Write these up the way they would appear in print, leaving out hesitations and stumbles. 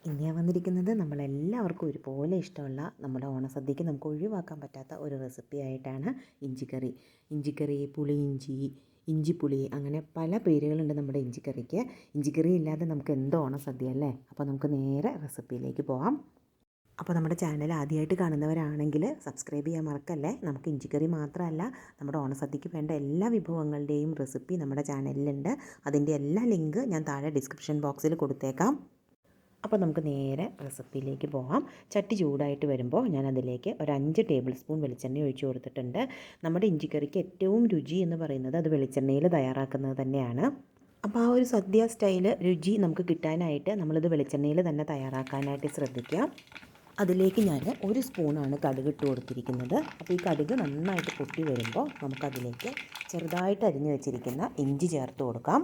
ഇന്ന് ഞാൻ വന്നിരിക്കുന്നത് നമ്മളെല്ലാവർക്കും ഒരുപോലെ ഇഷ്ടമുള്ള നമ്മുടെ ഓണസദ്യക്ക് നമുക്ക് ഒഴിവാക്കാൻ പറ്റാത്ത ഒരു റെസിപ്പി ആയിട്ടാണ് ഇഞ്ചിക്കറി. ഇഞ്ചിക്കറി, പുളിയിഞ്ചി, ഇഞ്ചിപ്പുളി, അങ്ങനെ പല പേരുകളുണ്ട് നമ്മുടെ ഇഞ്ചിക്കറിക്ക്. ഇഞ്ചിക്കറി ഇല്ലാതെ നമുക്ക് എന്ത് ഓണസദ്യ അല്ലേ? അപ്പോൾ നമുക്ക് നേരെ റെസിപ്പിയിലേക്ക് പോകാം. അപ്പോൾ നമ്മുടെ ചാനൽ ആദ്യമായിട്ട് കാണുന്നവരാണെങ്കിൽ സബ്സ്ക്രൈബ് ചെയ്യാൻ മറക്കല്ലേ. നമുക്ക് ഇഞ്ചിക്കറി മാത്രമല്ല, നമ്മുടെ ഓണസദ്യക്ക് വേണ്ട എല്ലാ വിഭവങ്ങളുടെയും റെസിപ്പി നമ്മുടെ ചാനലിലുണ്ട്. അതിൻ്റെ എല്ലാ ലിങ്ക് ഞാൻ താഴെ ഡിസ്ക്രിപ്ഷൻ ബോക്സിൽ കൊടുത്തേക്കാം. അപ്പോൾ നമുക്ക് നേരെ റെസിപ്പിയിലേക്ക് പോകാം. ചട്ടി ചൂടായിട്ട് വരുമ്പോൾ ഞാൻ അതിലേക്ക് ഒരു 5 ടേബിൾ സ്പൂൺ വെളിച്ചെണ്ണ ഒഴിച്ചു കൊടുത്തിട്ടുണ്ട്. നമ്മുടെ ഇഞ്ചിക്കറിക്ക് ഏറ്റവും രുചി എന്ന് പറയുന്നത് അത് വെളിച്ചെണ്ണയിൽ തയ്യാറാക്കുന്നത് തന്നെയാണ്. അപ്പോൾ ആ ഒരു സദ്യ സ്റ്റൈൽ രുചി നമുക്ക് കിട്ടാനായിട്ട് നമ്മളിത് വെളിച്ചെണ്ണയിൽ തന്നെ തയ്യാറാക്കാനായിട്ട് ശ്രദ്ധിക്കുക. അതിലേക്ക് ഞാൻ 1 സ്പൂണാണ് കടുക് ഇട്ട് കൊടുത്തിരിക്കുന്നത്. അപ്പോൾ ഈ കടുക് നന്നായിട്ട് പൊട്ടി വരുമ്പോൾ നമുക്കതിലേക്ക് ചെറുതായിട്ട് അരിഞ്ഞു വെച്ചിരിക്കുന്ന ഇഞ്ചി ചേർത്ത് കൊടുക്കാം.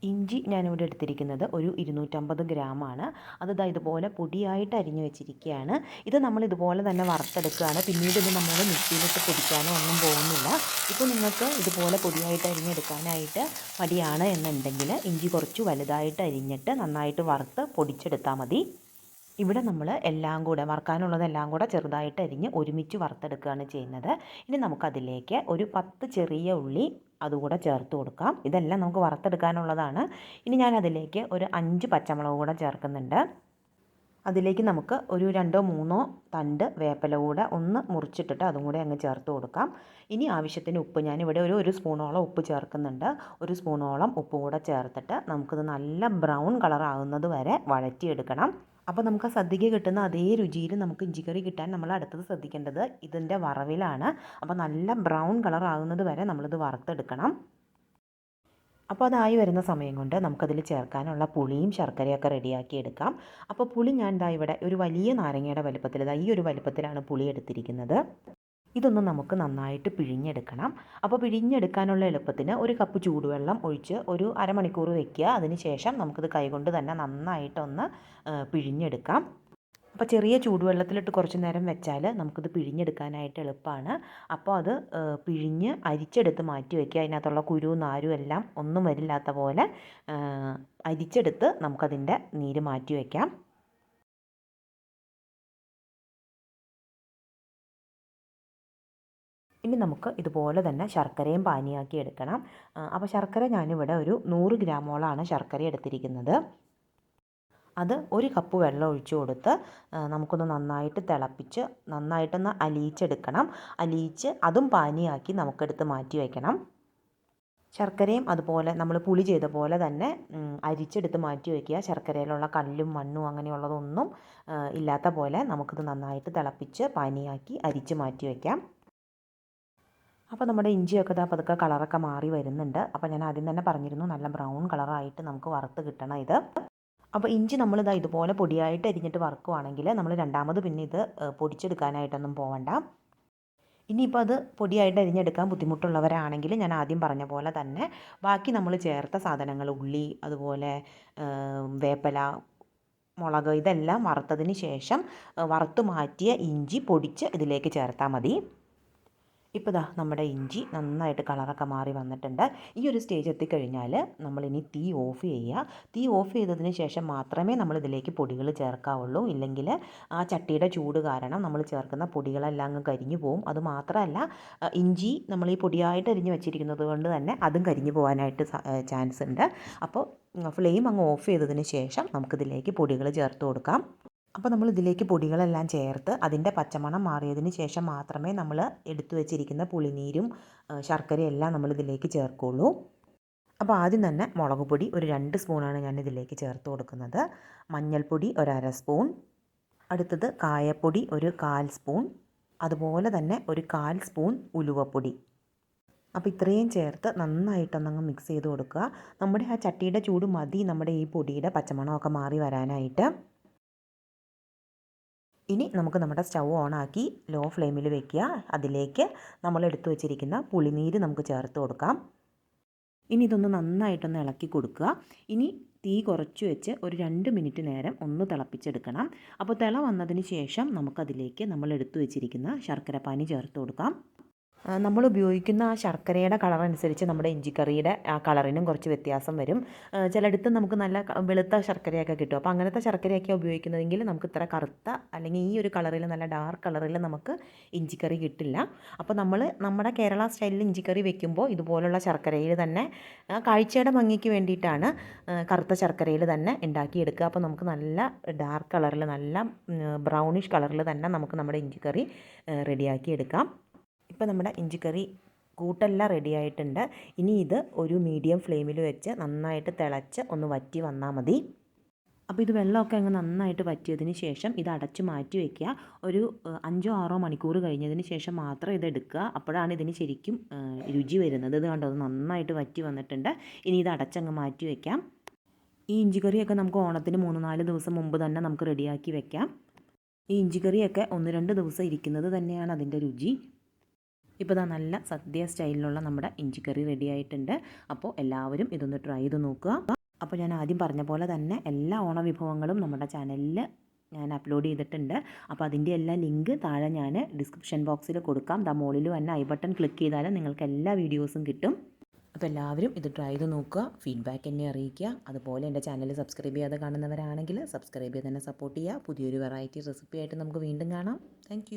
ഇഞ്ചി ഞാനിവിടെ എടുത്തിരിക്കുന്നത് ഒരു 250 ഗ്രാമാണ്. അത് ഇതുപോലെ പൊടിയായിട്ട് അരിഞ്ഞു വെച്ചിരിക്കുകയാണ്. ഇത് നമ്മൾ ഇതുപോലെ തന്നെ വറുത്തെടുക്കുകയാണ്. പിന്നീട് ഇത് നമ്മൾ മിക്സിയിലിട്ട് പൊടിക്കാനോ ഒന്നും പോകുന്നില്ല. ഇപ്പോൾ നിങ്ങൾക്ക് ഇതുപോലെ പൊടിയായിട്ട് അരിഞ്ഞെടുക്കാനായിട്ട് മടിയാണ് എന്നുണ്ടെങ്കിൽ ഇഞ്ചി കുറച്ച് വലുതായിട്ട് അരിഞ്ഞിട്ട് നന്നായിട്ട് വറുത്ത് പൊടിച്ചെടുത്താൽ മതി. ഇവിടെ നമ്മൾ എല്ലാം കൂടെ വറുക്കാനുള്ളതെല്ലാം കൂടെ ചെറുതായിട്ട് അരിഞ്ഞ് ഒരുമിച്ച് വറുത്തെടുക്കുകയാണ് ചെയ്യുന്നത്. ഇനി നമുക്കതിലേക്ക് ഒരു 10 ചെറിയ ഉള്ളി അതുകൂടെ ചേർത്ത് കൊടുക്കാം. ഇതെല്ലാം നമുക്ക് വറുത്തെടുക്കാനുള്ളതാണ്. ഇനി ഞാൻ അതിലേക്ക് ഒരു 5 പച്ചമുളക് കൂടെ ചേർക്കുന്നുണ്ട്. അതിലേക്ക് നമുക്ക് ഒരു 2-3 തണ്ട് വേപ്പില കൂടെ ഒന്ന് മുറിച്ചിട്ടിട്ട് അതും കൂടെ അങ്ങ് ചേർത്ത് കൊടുക്കാം. ഇനി ആവശ്യത്തിന് ഉപ്പ്, ഞാനിവിടെ ഒരു സ്പൂണോളം ഉപ്പ് ചേർക്കുന്നുണ്ട്. 1 സ്പൂണോളം ഉപ്പ് കൂടെ ചേർത്തിട്ട് നമുക്കിത് നല്ല ബ്രൗൺ കളർ ആകുന്നത് വരെ വഴറ്റിയെടുക്കണം. അപ്പോൾ നമുക്ക് ആ സദ്യക്ക് കിട്ടുന്ന അതേ രുചിയിൽ നമുക്ക് ഇഞ്ചിക്കറി കിട്ടാൻ നമ്മൾ അടുത്തത് ശ്രദ്ധിക്കേണ്ടത് ഇതിൻ്റെ വറവിലാണ്. അപ്പോൾ നല്ല ബ്രൗൺ കളർ ആകുന്നത് വരെ നമ്മളിത് വറുത്തെടുക്കണം. അപ്പോൾ അതായി വരുന്ന സമയം കൊണ്ട് നമുക്കതിൽ ചേർക്കാനുള്ള പുളിയും ശർക്കരയൊക്കെ റെഡിയാക്കി എടുക്കാം. അപ്പോൾ പുളി ഞാൻ ഇവിടെ ഒരു വലിയ നാരങ്ങയുടെ വലുപ്പത്തിൽ, ഈ ഒരു വലുപ്പത്തിലാണ് പുളി എടുത്തിരിക്കുന്നത്. ഇതൊന്ന് നമുക്ക് നന്നായിട്ട് പിഴിഞ്ഞെടുക്കണം. അപ്പോൾ പിഴിഞ്ഞെടുക്കാനുള്ള എളുപ്പത്തിന് 1 കപ്പ് ചൂടുവെള്ളം ഒഴിച്ച് ഒരു അരമണിക്കൂർ വെക്കുക. അതിന് ശേഷം നമുക്കിത് കൈകൊണ്ട് തന്നെ നന്നായിട്ടൊന്ന് പിഴിഞ്ഞെടുക്കാം. അപ്പോൾ ചെറിയ ചൂടുവെള്ളത്തിലിട്ട് കുറച്ച് നേരം വെച്ചാൽ നമുക്കിത് പിഴിഞ്ഞെടുക്കാനായിട്ട് എളുപ്പമാണ്. അപ്പോൾ അത് പിഴിഞ്ഞ് അരിച്ചെടുത്ത് മാറ്റി വയ്ക്കുക. അതിനകത്തുള്ള കുരു നാരും എല്ലാം ഒന്നും വരില്ലാത്ത പോലെ അരിച്ചെടുത്ത് നമുക്കതിൻ്റെ നീര് മാറ്റി വയ്ക്കാം. ഇനി നമുക്ക് ഇതുപോലെ തന്നെ ശർക്കരയും പാനിയാക്കി എടുക്കണം. അപ്പോൾ ശർക്കര ഞാനിവിടെ ഒരു 100 ഗ്രാമോളാണ് ശർക്കര എടുത്തിരിക്കുന്നത്. അത് 1 കപ്പ് വെള്ളം ഒഴിച്ചു കൊടുത്ത് നമുക്കൊന്ന് നന്നായിട്ട് തിളപ്പിച്ച് നന്നായിട്ടൊന്ന് അലിയിച്ചെടുക്കണം. അലിയിച്ച് അതും പാനിയാക്കി നമുക്കെടുത്ത് മാറ്റി വയ്ക്കണം. ശർക്കരയും അതുപോലെ നമ്മൾ പുളി ചെയ്ത പോലെ തന്നെ അരിച്ചെടുത്ത് മാറ്റി വയ്ക്കുക. ശർക്കരയിലുള്ള കല്ലും മണ്ണും അങ്ങനെയുള്ളതൊന്നും ഇല്ലാത്ത പോലെ നമുക്കിത് നന്നായിട്ട് തിളപ്പിച്ച് പാനിയാക്കി അരിച്ച് മാറ്റി വയ്ക്കാം. അപ്പോൾ നമ്മുടെ ഇഞ്ചിയൊക്കെ പതുക്കെ കളറൊക്കെ മാറി വരുന്നുണ്ട്. അപ്പോൾ ഞാൻ ആദ്യം തന്നെ പറഞ്ഞിരുന്നു നല്ല ബ്രൗൺ കളറായിട്ട് നമുക്ക് വറുത്ത് കിട്ടണം ഇത്. അപ്പോൾ ഇഞ്ചി നമ്മളിതാ ഇതുപോലെ പൊടിയായിട്ട് അരിഞ്ഞിട്ട് വറുക്കുവാണെങ്കിൽ നമ്മൾ രണ്ടാമത് പിന്നെ ഇത് പൊടിച്ചെടുക്കാനായിട്ടൊന്നും പോകണ്ട. ഇനിയിപ്പോൾ അത് പൊടിയായിട്ട് അരിഞ്ഞെടുക്കാൻ ബുദ്ധിമുട്ടുള്ളവരാണെങ്കിൽ ഞാൻ ആദ്യം പറഞ്ഞ പോലെ തന്നെ ബാക്കി നമ്മൾ ചേർത്ത സാധനങ്ങൾ, ഉള്ളി, അതുപോലെ വേപ്പില, മുളക്, ഇതെല്ലാം വറുത്തതിന് ശേഷം വറുത്ത് മാറ്റിയ ഇഞ്ചി പൊടിച്ച് ഇതിലേക്ക് ചേർത്താൽ മതി. ഇപ്പോൾ നമ്മുടെ ഇഞ്ചി നന്നായിട്ട് കളറൊക്കെ മാറി വന്നിട്ടുണ്ട്. ഈ ഒരു സ്റ്റേജ് എത്തിക്കഴിഞ്ഞാൽ നമ്മളിനി തീ ഓഫ് ചെയ്യുക. തീ ഓഫ് ചെയ്തതിന് ശേഷം മാത്രമേ നമ്മളിതിലേക്ക് പൊടികൾ ചേർക്കാവുള്ളൂ. ഇല്ലെങ്കിൽ ആ ചട്ടിയുടെ ചൂട് കാരണം നമ്മൾ ചേർക്കുന്ന പൊടികളെല്ലാം അങ്ങ് കരിഞ്ഞു പോവും. അതുമാത്രമല്ല, ഇഞ്ചി നമ്മൾ ഈ പൊടിയായിട്ട് അരിഞ്ഞ് വെച്ചിരിക്കുന്നത് കൊണ്ട് തന്നെ അതും കരിഞ്ഞു പോകാനായിട്ട് ചാൻസ് ഉണ്ട്. അപ്പോൾ ഫ്ലെയിം അങ്ങ് ഓഫ് ചെയ്തതിന് ശേഷം നമുക്കിതിലേക്ക് പൊടികൾ ചേർത്ത് കൊടുക്കാം. അപ്പോൾ നമ്മൾ ഇതിലേക്ക് പൊടികളെല്ലാം ചേർത്ത് അതിൻ്റെ പച്ചമണം മാറിയതിന് ശേഷം മാത്രമേ നമ്മൾ എടുത്തു വെച്ചിരിക്കുന്ന പുളിനീരും ശർക്കരയും എല്ലാം നമ്മളിതിലേക്ക് ചേർക്കുള്ളൂ. അപ്പോൾ ആദ്യം തന്നെ മുളക് പൊടി ഒരു 2 സ്പൂണാണ് ഞാൻ ഇതിലേക്ക് ചേർത്ത് കൊടുക്കുന്നത്. മഞ്ഞൾപ്പൊടി ഒരു 1/2 സ്പൂൺ. അടുത്തത് കായപ്പൊടി ഒരു 1/4 സ്പൂൺ. അതുപോലെ തന്നെ ഒരു 1/4 സ്പൂൺ ഉലുവപ്പൊടി. അപ്പോൾ ഇത്രയും ചേർത്ത് നന്നായിട്ടൊന്നങ്ങ് മിക്സ് ചെയ്ത് കൊടുക്കുക. നമ്മുടെ ആ ചട്ടിയുടെ ചൂട് മതി നമ്മുടെ ഈ പൊടിയുടെ പച്ചമണമൊക്കെ മാറി വരാനായിട്ട്. ഇനി നമുക്ക് നമ്മുടെ സ്റ്റൗ ഓണാക്കി ലോ ഫ്ലെയിമിൽ വെക്കുക. അതിലേക്ക് നമ്മൾ എടുത്തു വെച്ചിരിക്കുന്ന പുളിനീര് നമുക്ക് ചേർത്ത് കൊടുക്കാം. ഇനി ഇതൊന്ന് നന്നായിട്ടൊന്ന് ഇളക്കി കൊടുക്കുക. ഇനി തീ കുറച്ച് വെച്ച് ഒരു 2 മിനിറ്റ് നേരം ഒന്ന് തിളപ്പിച്ചെടുക്കണം. അപ്പോൾ തിള വന്നതിന് ശേഷം നമുക്കതിലേക്ക് നമ്മൾ എടുത്തു വെച്ചിരിക്കുന്ന ശർക്കരപ്പാനി ചേർത്ത് കൊടുക്കാം. നമ്മൾ ഉപയോഗിക്കുന്ന ആ ശർക്കരയുടെ കളർ അനുസരിച്ച് നമ്മുടെ ഇഞ്ചിക്കറിയുടെ ആ കളറിനും കുറച്ച് വ്യത്യാസം വരും. ചിലയിടത്ത് നമുക്ക് നല്ല വെളുത്ത ശർക്കരയൊക്കെ കിട്ടും. അപ്പോൾ അങ്ങനത്തെ ശർക്കരയൊക്കെ ഉപയോഗിക്കുന്നതെങ്കിൽ നമുക്ക് ഇത്ര കറുത്ത അല്ലെങ്കിൽ ഈ ഒരു കളറിൽ നല്ല ഡാർക്ക് കളറിൽ നമുക്ക് ഇഞ്ചിക്കറി കിട്ടില്ല. അപ്പോൾ നമ്മൾ നമ്മുടെ കേരള സ്റ്റൈലിൽ ഇഞ്ചിക്കറി വെക്കുമ്പോൾ ഇതുപോലുള്ള ശർക്കരയിൽ തന്നെ കാഴ്ചയുടെ ഭംഗിക്ക് വേണ്ടിയിട്ടാണ് കറുത്ത ശർക്കരയിൽ തന്നെ ഉണ്ടാക്കിയെടുക്കുക. അപ്പോൾ നമുക്ക് നല്ല ഡാർക്ക് കളറിൽ നല്ല ബ്രൗണിഷ് കളറിൽ തന്നെ നമുക്ക് നമ്മുടെ ഇഞ്ചിക്കറി റെഡിയാക്കി എടുക്കാം. ഇപ്പോൾ നമ്മുടെ ഇഞ്ചിക്കറി കൂട്ടെല്ലാം റെഡി ആയിട്ടുണ്ട്. ഇനി ഇത് ഒരു മീഡിയം ഫ്ലെയിമിൽ വെച്ച് നന്നായിട്ട് തിളച്ച് ഒന്ന് വറ്റി വന്നാൽ മതി. അപ്പോൾ ഇത് വെള്ളമൊക്കെ അങ്ങ് നന്നായിട്ട് വറ്റിയതിന് ശേഷം ഇത് അടച്ച് മാറ്റി വയ്ക്കുക. ഒരു 5-6 മണിക്കൂർ കഴിഞ്ഞതിന് ശേഷം മാത്രം ഇത് എടുക്കുക. അപ്പോഴാണ് ഇതിന് ശരിക്കും രുചി വരുന്നത്. ഇത് കണ്ടോ, അത് നന്നായിട്ട് വറ്റി വന്നിട്ടുണ്ട്. ഇനി ഇത് അടച്ചങ്ങ് മാറ്റി വയ്ക്കാം. ഈ ഇഞ്ചിക്കറിയൊക്കെ നമുക്ക് ഓണത്തിന് 3-4 ദിവസം മുമ്പ് തന്നെ നമുക്ക് റെഡിയാക്കി വെക്കാം. ഈ ഇഞ്ചിക്കറിയൊക്കെ 1-2 ദിവസം ഇരിക്കുന്നത് തന്നെയാണ് അതിൻ്റെ രുചി. ഇപ്പോൾ ഇതാ നല്ല സദ്യ സ്റ്റൈലിലുള്ള നമ്മുടെ ഇഞ്ചിക്കറി റെഡി ആയിട്ടുണ്ട്. അപ്പോൾ എല്ലാവരും ഇതൊന്ന് ട്രൈ ചെയ്ത് നോക്കുക. അപ്പോൾ ഞാൻ ആദ്യം പറഞ്ഞ പോലെ തന്നെ എല്ലാ ഓണവിഭവങ്ങളും നമ്മുടെ ചാനലിൽ ഞാൻ അപ്ലോഡ് ചെയ്തിട്ടുണ്ട്. അപ്പോൾ അതിൻ്റെ എല്ലാ ലിങ്ക് താഴെ ഞാൻ ഡിസ്ക്രിപ്ഷൻ ബോക്സിൽ കൊടുക്കാം. മുകളിൽ തന്നെ ഐ ബട്ടൺ ക്ലിക്ക് ചെയ്താൽ നിങ്ങൾക്ക് എല്ലാ വീഡിയോസും കിട്ടും. അപ്പോൾ എല്ലാവരും ഇത് ട്രൈ ചെയ്ത് നോക്കുക, ഫീഡ്ബാക്ക് എന്നെ അറിയിക്കുക. അതുപോലെ എൻ്റെ ചാനൽ സബ്സ്ക്രൈബ് ചെയ്യാതെ കാണുന്നവരാണെങ്കിൽ സബ്സ്ക്രൈബ് ചെയ്ത് തന്നെ സപ്പോർട്ട് ചെയ്യുക. പുതിയൊരു വെറൈറ്റി റെസിപ്പി ആയിട്ട് നമുക്ക് വീണ്ടും കാണാം. താങ്ക്